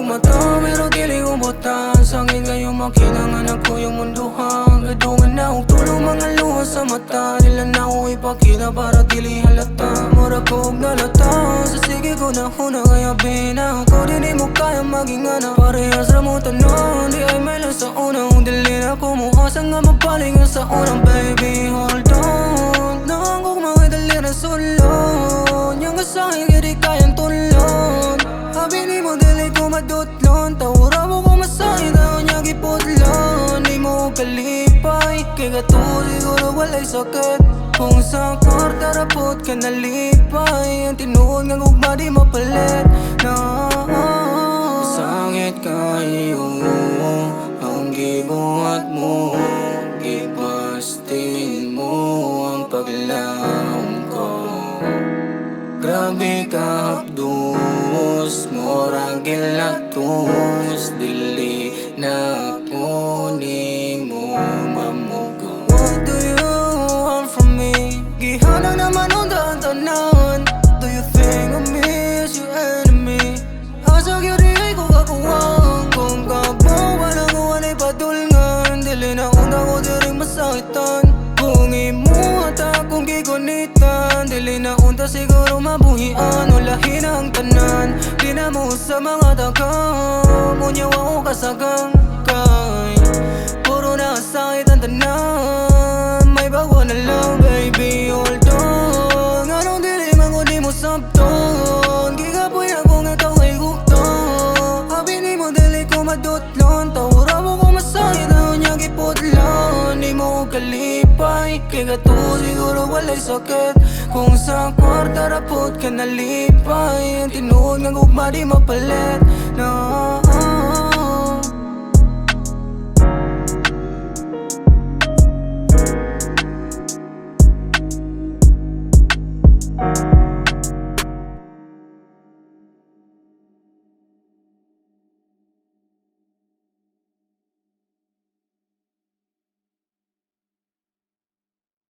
kong mata, pero dili ko butang. Sangin kayo makinangan ako yung munduhan. Kadungan na akong tulong mga luha sa mata. Nila na ako ipakita para dili halata. Mura ko og nalata, sa sige ko na huna kaya bina. Ako din mo kaya maging anak. Parehas ra mo tanon, di ay may lang sa una. Kung dili na kumuha nga mapalingan sa unang baby, hold on. Naangkok mga dali na sulon. Yang kasangin kaya kayang tulon. Habi ni mo dili ko madutlon. Tawura mo ko masakit ako niya giputlon. Di mo kalipay, kay gato siguro walay sakit. Kung sa kwarta rapot ka nalipay. Ang tinuod nga gugma di mapalit na masangit kayo ang gibuhat mo. Gipastin mo ang paglaong ko. Grabe ka hapdos, morang gilatos. Dili na ako ni mo mamugo. What do you want from me? Gihanang naman ang tanan. Do you think of me as your enemy? Asag yun di ay ko kakuwang. Kung kabaw walang uwan ay padulngan. Dili na una ko diring masakitan. Kung imuhat akong gigunitan. Dili na unta siguro mabuhian. Ulahin ang tanan. Di na mo sa mga dagang. Munyaw ako kasagang kay puro na sakit ang tanan. May bago na lang baby, hold on. Anong dili man ko di mo sabton. Gigapoy na kung ikaw ay gukto. Habi ni mo dili ko madutlon. Tawura mo ko masakit ako niya giputlon. Di mo kalipay, kay gato siguro walay sakit. Kung sa kwarta rapot ka nalipay. Ang tinuod nga gugma di mapalit